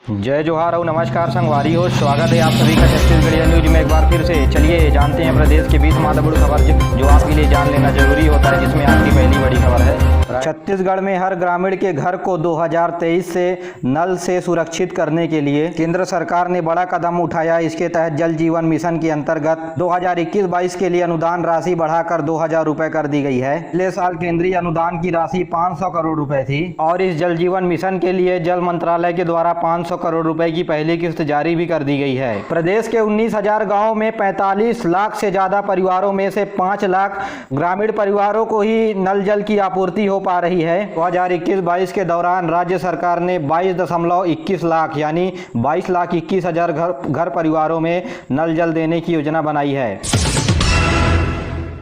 जय जोहार और नमस्कार संगवारी हो। स्वागत है आप सभी का छत्तीसगढ़ न्यूज में एक बार फिर से। चलिए जानते हैं प्रदेश के 20 महत्वपूर्ण खबर जो आपके लिए जान लेना जरूरी होता है, जिसमें आज की पहली बड़ी खबर है। छत्तीसगढ़ में हर ग्रामीण के घर को 2023 से नल से सुरक्षित करने के लिए केंद्र सरकार ने बड़ा कदम उठाया। इसके तहत जल जीवन मिशन के अंतर्गत 2021-22 के लिए अनुदान राशि बढ़ाकर 2000 रुपए कर दी गई है। पिछले साल केंद्रीय अनुदान की राशि 500 करोड़ रुपए थी और इस जल जीवन मिशन के लिए जल मंत्रालय के द्वारा 500 करोड़ रुपए की पहली किस्त जारी भी कर दी गई है। प्रदेश के 19,000 गाँव में 45 लाख से ज्यादा परिवारों में से 5 लाख ग्रामीण परिवारों को ही नल जल की आपूर्ति हो पा रही है। 2021-22 के दौरान राज्य सरकार ने 22.21 लाख यानी 22,21,000 घर परिवारों में नल जल देने की योजना बनाई है।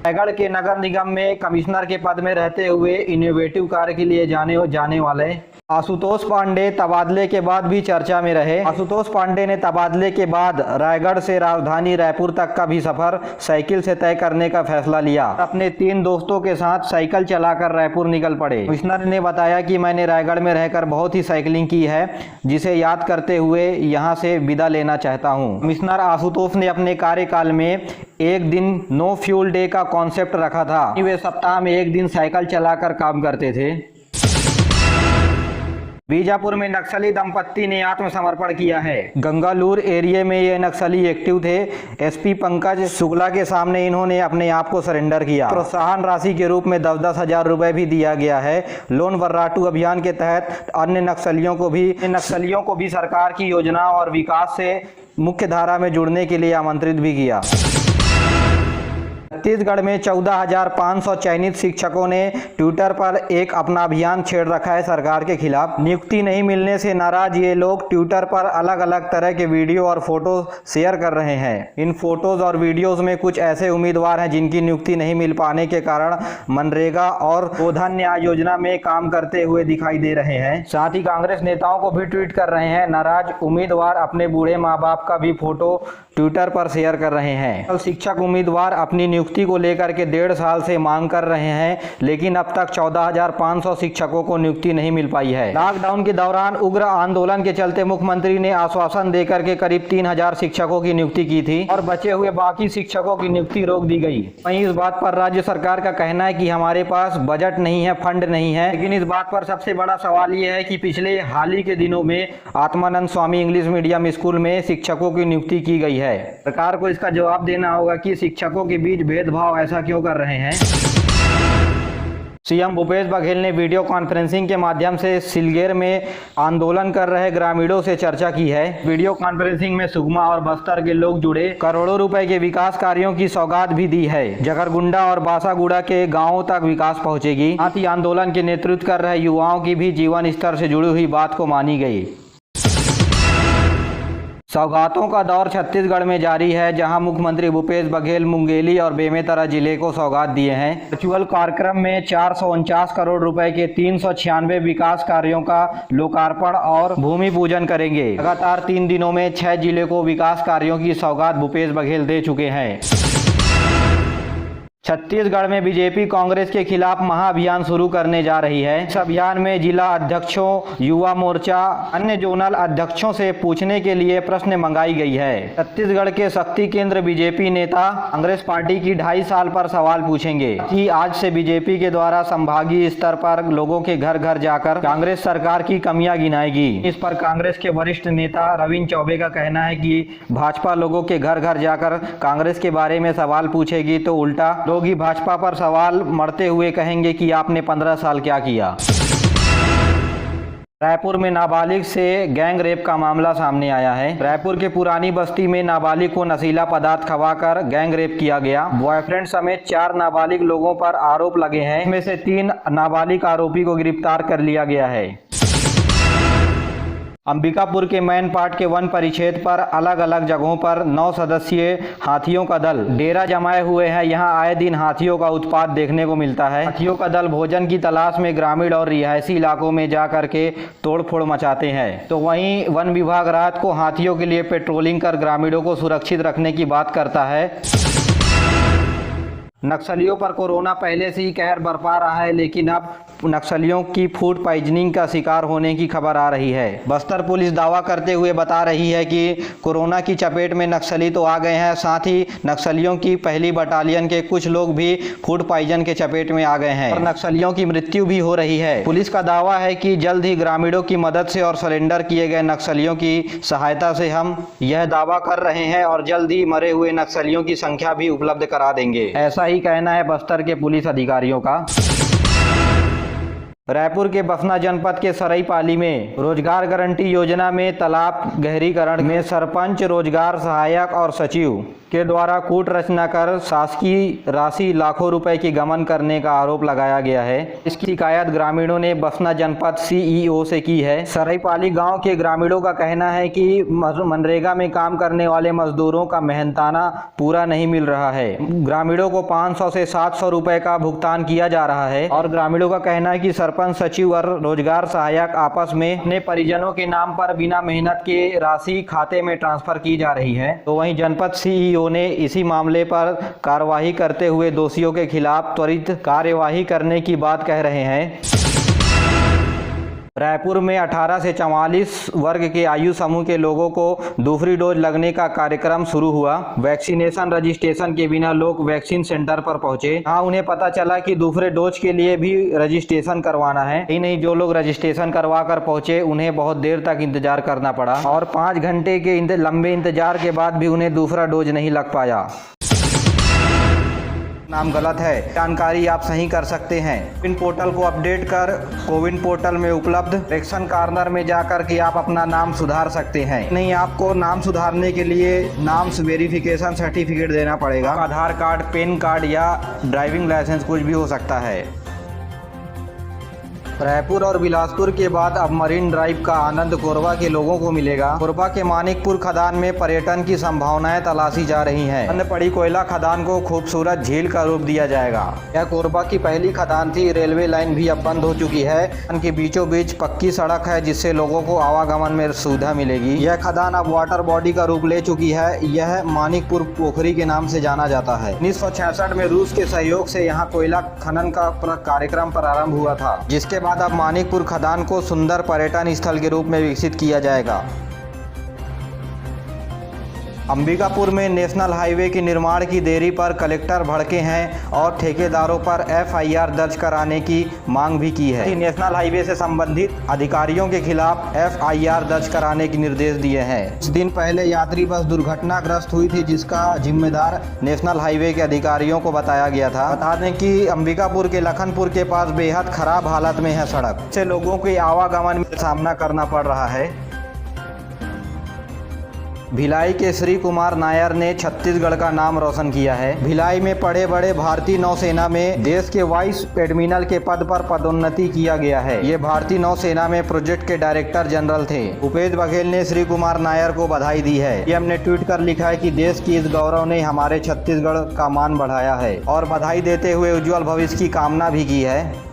रायगढ़ के नगर निगम में कमिश्नर के पद में रहते हुए इनोवेटिव कार्य के लिए जाने वाले आशुतोष पांडे तबादले के बाद भी चर्चा में रहे। आशुतोष पांडे ने तबादले के बाद रायगढ़ से राजधानी रायपुर तक का भी सफर साइकिल से तय करने का फैसला लिया। अपने 3 दोस्तों के साथ साइकिल चलाकर रायपुर निकल पड़े। कमिश्नर ने बताया कि मैंने रायगढ़ में रहकर बहुत ही साइकिलिंग की है, जिसे याद करते हुए यहां से विदा लेना चाहता हूं। कमिश्नर आशुतोष ने अपने कार्यकाल में एक दिन नो फ्यूल डे का कॉन्सेप्ट रखा था। वे सप्ताह में एक दिन साइकिल चलाकर काम करते थे। बीजापुर में नक्सली दंपत्ति ने आत्मसमर्पण किया है। गंगालूर एरिया में ये नक्सली एक्टिव थे। एसपी पंकज शुक्ला के सामने इन्होंने अपने आप को सरेंडर किया। प्रोत्साहन राशि के रूप में 10-10 हजार रुपए भी दिया गया है। लोन वर्राटू अभियान के तहत अन्य नक्सलियों को भी सरकार की योजना और विकास से मुख्य धारा में जुड़ने के लिए आमंत्रित भी किया। छत्तीसगढ़ में 14,500 चयनित शिक्षकों ने ट्विटर पर एक अपना अभियान छेड़ रखा है सरकार के खिलाफ। नियुक्ति नहीं मिलने से नाराज ये लोग ट्विटर पर अलग अलग तरह के वीडियो और फोटो शेयर कर रहे हैं। इन फोटोज और वीडियोस में कुछ ऐसे उम्मीदवार हैं जिनकी नियुक्ति नहीं मिल पाने के कारण मनरेगा और गोधन न्याय योजना में काम करते हुए दिखाई दे रहे हैं। साथ ही कांग्रेस नेताओं को भी ट्वीट कर रहे हैं। नाराज उम्मीदवार अपने बूढ़े माँ बाप का भी फोटो ट्विटर पर शेयर कर रहे हैं। शिक्षक उम्मीदवार अपनी नियुक्ति को लेकर के 1.5 साल से मांग कर रहे हैं, लेकिन अब तक 14,500 शिक्षकों को नियुक्ति नहीं मिल पाई है। लॉकडाउन के दौरान उग्र आंदोलन के चलते मुख्यमंत्री ने आश्वासन देकर के करीब 3,000 शिक्षकों की नियुक्ति की थी और बचे हुए बाकी शिक्षकों की नियुक्ति रोक दी गई। वहीं इस बात पर राज्य सरकार का कहना है कि हमारे पास बजट नहीं है, फंड नहीं है। लेकिन इस बात पर सबसे बड़ा सवाल यह है कि पिछले हाल ही के दिनों में आत्मानंद स्वामी इंग्लिश मीडियम स्कूल में शिक्षकों की नियुक्ति की गई है। सरकार को इसका जवाब देना होगा कि शिक्षकों के बीच भेदभाव ऐसा क्यों कर रहे हैं। सीएम भूपेश बघेल ने वीडियो कॉन्फ्रेंसिंग के माध्यम से सिलगेर में आंदोलन कर रहे ग्रामीणों से चर्चा की है। वीडियो कॉन्फ्रेंसिंग में सुकमा और बस्तर के लोग जुड़े, करोड़ों रुपए के विकास कार्यों की सौगात भी दी है। जगरगुंडा और बासागुड़ा के गांवों तक विकास पहुंचेगी। साथ ही आंदोलन के नेतृत्व कर रहे युवाओं की भी जीवन स्तर से जुड़ी हुई बात को मानी गई। सौगातों का दौर छत्तीसगढ़ में जारी है, जहां मुख्यमंत्री भूपेश बघेल मुंगेली और बेमेतरा जिले को सौगात दिए हैं। वर्चुअल कार्यक्रम में 449 करोड़ रुपए के 396 विकास कार्यों का लोकार्पण और भूमि पूजन करेंगे। लगातार 3 दिनों में 6 जिले को विकास कार्यों की सौगात भूपेश बघेल दे चुके हैं। छत्तीसगढ़ में बीजेपी कांग्रेस के खिलाफ महाअभियान शुरू करने जा रही है। इस अभियान में जिला अध्यक्षों, युवा मोर्चा, अन्य जोनल अध्यक्षों से पूछने के लिए प्रश्न मंगाई गई है। छत्तीसगढ़ के शक्ति केंद्र बीजेपी नेता कांग्रेस पार्टी की 2.5 साल पर सवाल पूछेंगे कि आज से बीजेपी के द्वारा संभागीय स्तर पर लोगों के घर घर जाकर कांग्रेस सरकार की कमियां गिनाएगी। इस पर कांग्रेस के वरिष्ठ नेता रविंद्र चौबे का कहना है कि भाजपा लोगों के घर घर जाकर कांग्रेस के बारे में सवाल पूछेगी तो उल्टा लोग ही भाजपा पर सवाल मरते हुए कहेंगे कि आपने 15 साल क्या किया। रायपुर में नाबालिग से गैंग रेप का मामला सामने आया है। रायपुर के पुरानी बस्ती में नाबालिग को नशीला पदार्थ खवाकर गैंग रेप किया गया। बॉयफ्रेंड समेत 4 नाबालिग लोगों पर आरोप लगे हैं। इनमें से 3 नाबालिग आरोपी को गिरफ्तार कर लिया गया है। अंबिकापुर के मैनपाट के वन परिक्षेत्र पर अलग अलग जगहों पर 9 सदस्यीय हाथियों का दल डेरा जमाए हुए हैं। यहां आए दिन हाथियों का उत्पात देखने को मिलता है। हाथियों का दल भोजन की तलाश में ग्रामीण और रिहायशी इलाकों में जा करके तोड़फोड़ मचाते हैं, तो वहीं वन विभाग रात को हाथियों के लिए पेट्रोलिंग कर ग्रामीणों को सुरक्षित रखने की बात करता है। नक्सलियों पर कोरोना पहले से ही कहर बरपा रहा है, लेकिन अब नक्सलियों की फूड पॉइजनिंग का शिकार होने की खबर आ रही है। बस्तर पुलिस दावा करते हुए बता रही है कि कोरोना की चपेट में नक्सली तो आ गए हैं, साथ ही नक्सलियों की पहली बटालियन के कुछ लोग भी फूड पॉइजन के चपेट में आ गए हैं और नक्सलियों की मृत्यु भी हो रही है। पुलिस का दावा है कि जल्द ही ग्रामीणों की मदद से और सरेंडर किए गए नक्सलियों की सहायता से हम यह दावा कर रहे हैं और जल्द ही मरे हुए नक्सलियों की संख्या भी उपलब्ध करा देंगे, ऐसा ही कहना है बस्तर के पुलिस अधिकारियों का। रायपुर के बसना जनपद के सरईपाली में रोजगार गारंटी योजना में तालाब गहरीकरण में सरपंच, रोजगार सहायक और सचिव के द्वारा कूट रचना कर शासकीय राशि लाखों रुपए की गबन करने का आरोप लगाया गया है। इसकी शिकायत ग्रामीणों ने बसना जनपद सीईओ से की है। सरईपाली गांव के ग्रामीणों का कहना है कि मनरेगा में काम करने वाले मजदूरों का मेहनताना पूरा नहीं मिल रहा है। ग्रामीणों को 500 से 700 रुपए का भुगतान किया जा रहा है और ग्रामीणों का कहना है कि सरपंच, सचिव और रोजगार सहायक आपस में अपने परिजनों के नाम पर बिना मेहनत के राशि खाते में ट्रांसफर की जा रही है। तो वहीं जनपद सीईओ ने इसी मामले पर कार्यवाही करते हुए दोषियों के खिलाफ त्वरित कार्यवाही करने की बात कह रहे हैं। रायपुर में 18 से 44 वर्ग के आयु समूह के लोगों को दूसरी डोज लगने का कार्यक्रम शुरू हुआ। वैक्सीनेशन रजिस्ट्रेशन के बिना लोग वैक्सीन सेंटर पर पहुंचे। हाँ, उन्हें पता चला कि दूसरे डोज के लिए भी रजिस्ट्रेशन करवाना है। ही नहीं, जो लोग रजिस्ट्रेशन करवा कर पहुंचे उन्हें बहुत देर तक इंतजार करना पड़ा और 5 घंटे के लंबे इंतजार के बाद भी उन्हें दूसरा डोज नहीं लग पाया। नाम गलत है, जानकारी आप सही कर सकते हैं। कोविन पोर्टल को अपडेट कर कोविन पोर्टल में उपलब्ध इलेक्शन कॉर्नर में जाकर के आप अपना नाम सुधार सकते हैं। नहीं, आपको नाम सुधारने के लिए नाम वेरिफिकेशन सर्टिफिकेट देना पड़ेगा। आधार कार्ड, पैन कार्ड या ड्राइविंग लाइसेंस कुछ भी हो सकता है। रायपुर और बिलासपुर के बाद अब मरीन ड्राइव का आनंद कोरबा के लोगों को मिलेगा। कोरबा के मानिकपुर खदान में पर्यटन की संभावनाएं तलाशी जा रही हैं। बंद पड़ी कोयला खदान को खूबसूरत झील का रूप दिया जाएगा। यह कोरबा की पहली खदान थी। रेलवे लाइन भी अब बंद हो चुकी है। इनके बीचों बीच पक्की सड़क है जिससे लोगों को आवागमन में सुविधा मिलेगी। यह खदान अब वाटर बॉडी का रूप ले चुकी है। यह मानिकपुर पोखरी के नाम से जाना जाता है। 1966 में रूस के सहयोग से यहाँ कोयला खनन का कार्यक्रम प्रारंभ हुआ था, जिसके बाद अब मानिकपुर खदान को सुंदर पर्यटन स्थल के रूप में विकसित किया जाएगा। अंबिकापुर में नेशनल हाईवे के निर्माण की देरी पर कलेक्टर भड़के हैं और ठेकेदारों पर एफआईआर दर्ज कराने की मांग भी की है। नेशनल हाईवे से संबंधित अधिकारियों के खिलाफ एफआईआर दर्ज कराने के निर्देश दिए हैं। कुछ दिन पहले यात्री बस दुर्घटनाग्रस्त हुई थी, जिसका जिम्मेदार नेशनल हाईवे के अधिकारियों को बताया गया था। बता दें कि अंबिकापुर के लखनपुर के पास बेहद खराब हालत में है सड़क, से लोगों के आवागमन में सामना करना पड़ रहा है। भिलाई के श्री कुमार नायर ने छत्तीसगढ़ का नाम रोशन किया है। भिलाई में पड़े बड़े भारतीय नौसेना में देश के वाइस एडमिरल के पद पर पदोन्नति किया गया है। ये भारतीय नौसेना में प्रोजेक्ट के डायरेक्टर जनरल थे। भूपेश बघेल ने श्री कुमार नायर को बधाई दी है। ये हमने ट्वीट कर लिखा है कि देश की इस गौरव ने हमारे छत्तीसगढ़ का मान बढ़ाया है और बधाई देते हुए उज्जवल भविष्य की कामना भी की है।